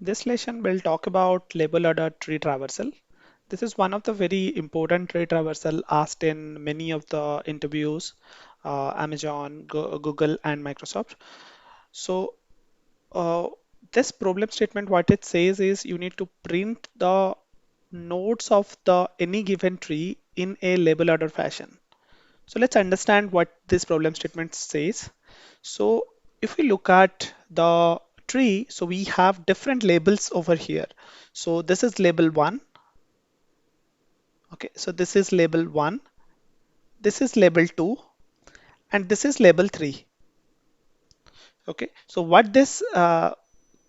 This lesson will talk about label order tree traversal. This is one of the very important tree traversal asked in many of the interviews, Amazon, Google, and Microsoft. So uh, this problem statement, what it says is you need to print the nodes of the any given tree in a label order fashion. So let's understand what this problem statement says. So if we look at the tree, so we have different labels over here. So this is label 1. Okay, so this is label 1. This is label 2. And this is label 3. Okay, so what this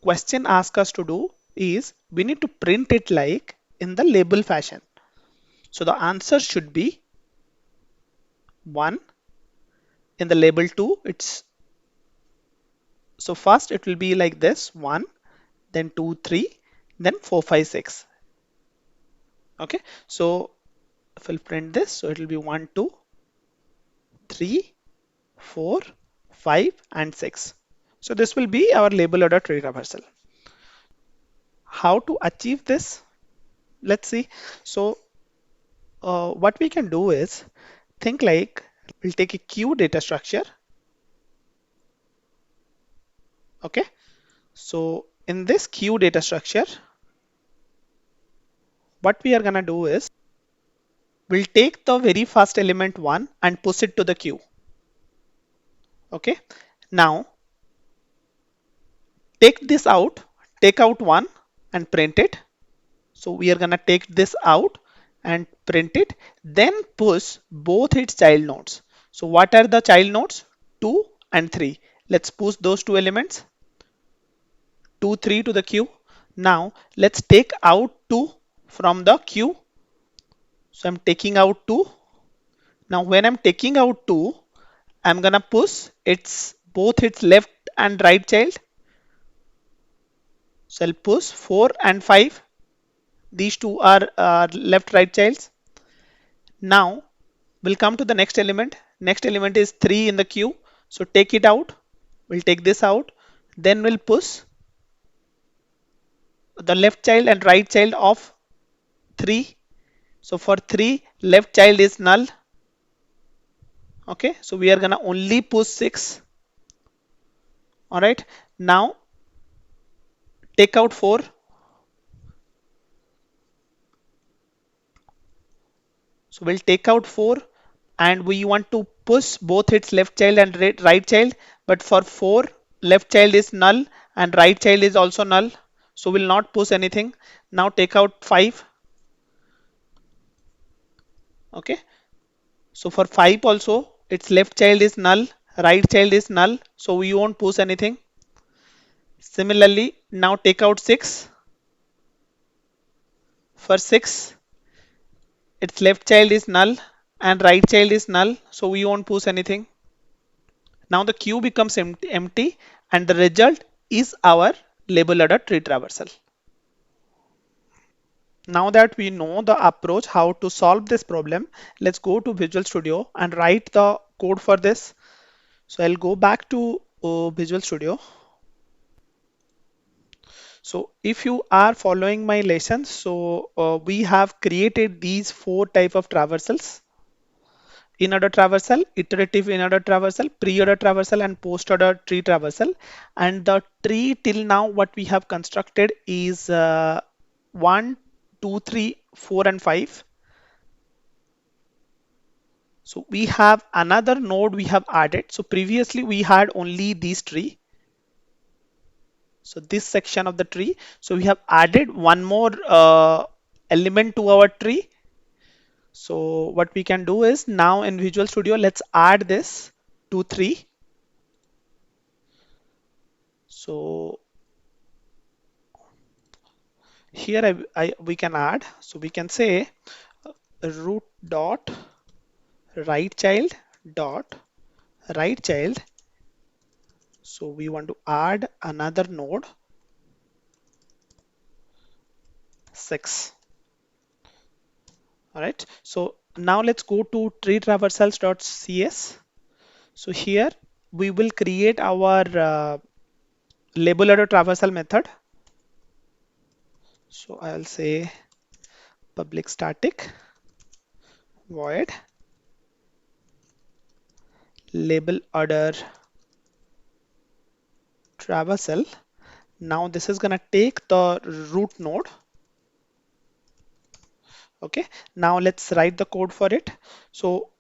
question asks us to do is we need to print it like in the label fashion. So the answer should be 1. In the label 2, it's so first it will be like this 1, then 2, 3, then 4, 5, 6. Okay, so if we'll print this, so it will be 1, 2, 3, 4, 5, and 6. So this will be our label order tree traversal. How to achieve this? Let's see. So what we can do is think like we'll take a queue data structure. Okay, so in this queue data structure, what we are gonna do is we'll take the very first element 1 and push it to the queue. Okay, now take this out, take out 1 and print it. So we are gonna take this out and print it, then push both its child nodes. So what are the child nodes? 2 and 3. Let's push those two elements, 2, 3 to the queue. Now let's take out 2 from the queue. So I'm taking out 2. Now when I'm taking out 2, I'm gonna push its both its left and right child. So I'll push 4 and 5. These two are left right childs. Now we'll come to the next element. Next element is 3 in the queue. So take it out. We'll take this out. Then we'll push the left child and right child of 3. So for 3, left child is null. Okay, so we are gonna only push 6. All right, now take out 4. So we'll take out 4 and we want to push both its left child and right child. But for 4, left child is null and right child is also null. So we'll not push anything. Now take out 5. Okay. So for 5 also, its left child is null, right child is null. So we won't push anything. Similarly, now take out 6. For 6, its left child is null and right child is null. So we won't push anything. Now the queue becomes empty and the result is our label order tree traversal. Now that we know the approach how to solve this problem, let's go to Visual Studio and write the code for this. So I'll go back to Visual Studio. So if you are following my lessons, so we have created these 4 type of traversals: in-order traversal, iterative in-order traversal, pre-order traversal, and post-order tree traversal. And the tree till now what we have constructed is 1, 2, 3, 4, and 5. So we have another node we have added. So previously we had only these tree. So this section of the tree. So we have added one more element to our tree. So what we can do is now in Visual Studio, let's add this 2, 3. So here we can add. So we can say root dot right child dot right child. So we want to add another node 6. All right. So now let's go to tree traversals.cs. So here we will create our label order traversal method. So I'll say public static void label order traversal. Now this is gonna take the root node. Okay, now let's write the code for it. So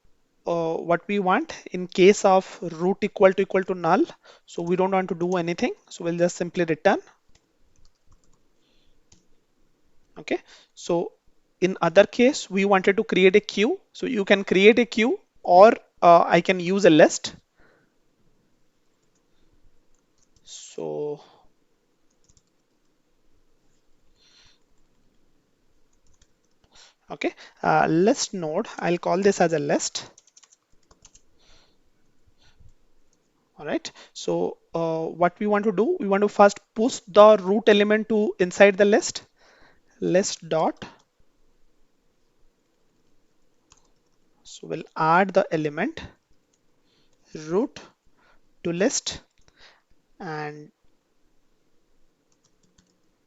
what we want in case of root equal to null, so we don't want to do anything, so we'll just simply return. Okay, so in other case we wanted to create a queue, so you can create a queue, or I can use a list. So okay, list node, I'll call this as a list. All right, so what we want to do, we want to first push the root element to inside the list dot. So we'll add the element root to list, and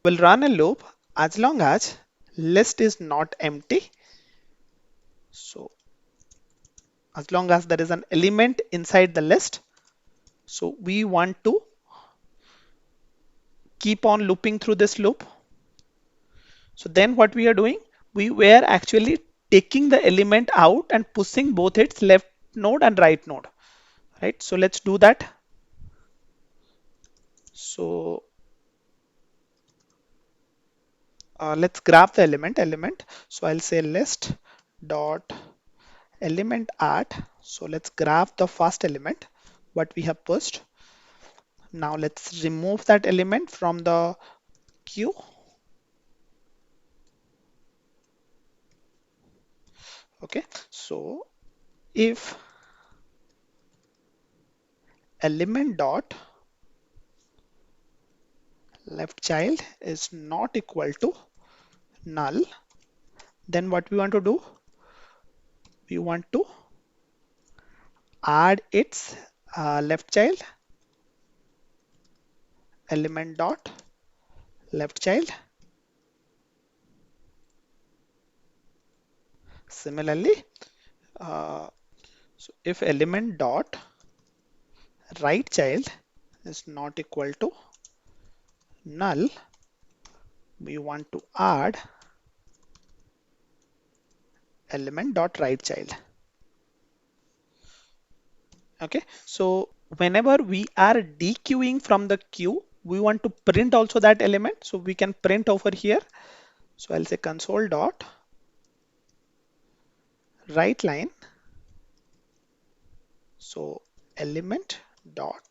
we'll run a loop as long as list is not empty. So as long as there is an element inside the list, so we want to keep on looping through this loop. So then what we are doing, we were actually taking the element out and pushing both its left node and right node, right? So let's do that. So let's grab the element. So I'll say list dot element at. So let's grab the first element what we have pushed. Now let's remove that element from the queue. Okay, so if element dot left child is not equal to null, then what we want to do, we want to add its left child element dot left child. Similarly, uh, so if element dot right child is not equal to null, we want to add element dot right child. Okay, so whenever we are dequeuing from the queue, we want to print also that element, so we can print over here. So I'll say console dot right line, so element dot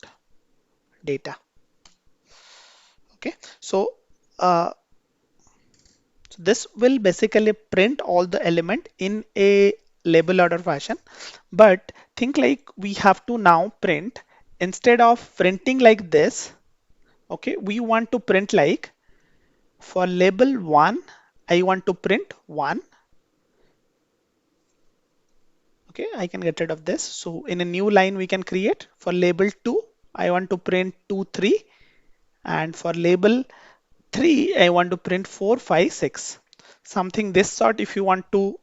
data. Okay, so this will basically print all the element in a label order fashion, but think like we have to now print, instead of printing like this, okay, we want to print like for label 1 I want to print 1. Okay, I can get rid of this. So in a new line we can create for label 2 I want to print 2 3, and for label 3 I want to print 4 5 6, something this sort if you want to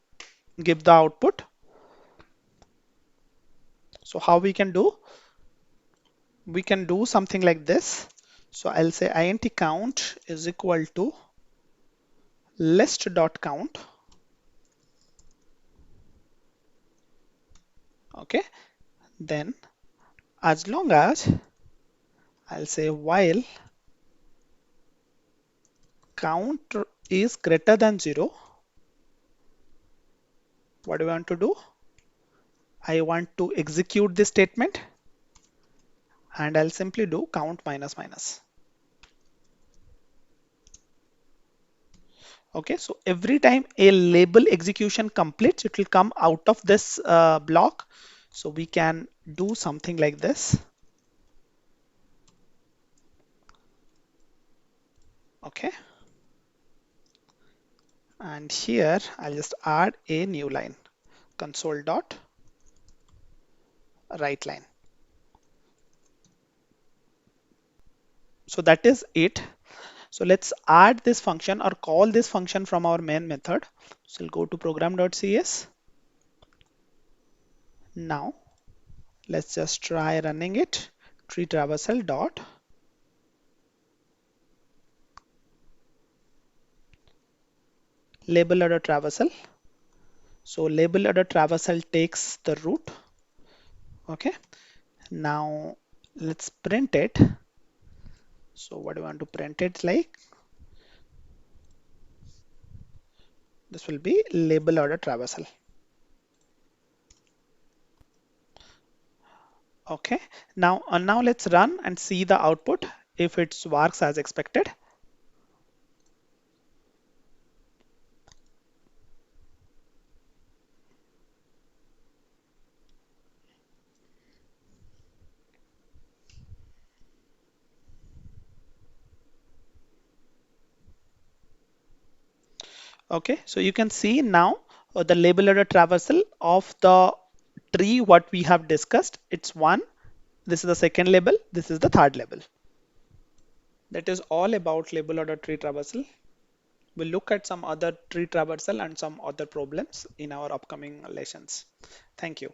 give the output. So how we can do, we can do something like this. So I'll say int count is equal to list dot count. Okay, then as long as I'll say while count is greater than 0, what do I want to do? I want to execute this statement, and I'll simply do count minus minus. Okay, so every time a label execution completes, it will come out of this block. So we can do something like this. Okay, and here I'll just add a new line, console dot right line. So that is it. So let's add this function or call this function from our main method. So we'll go to program.cs. Now let's just try running it. Tree traversal dot label order traversal. So label order traversal takes the root. Okay. Now let's print it. So what do you want to print it like? This will be label order traversal. Okay. Now let's run and see the output if it works as expected. Okay, so you can see now the label order traversal of the tree what we have discussed. It's one. This is the second label. This is the third label. That is all about label order tree traversal. We'll look at some other tree traversal and some other problems in our upcoming lessons. Thank you.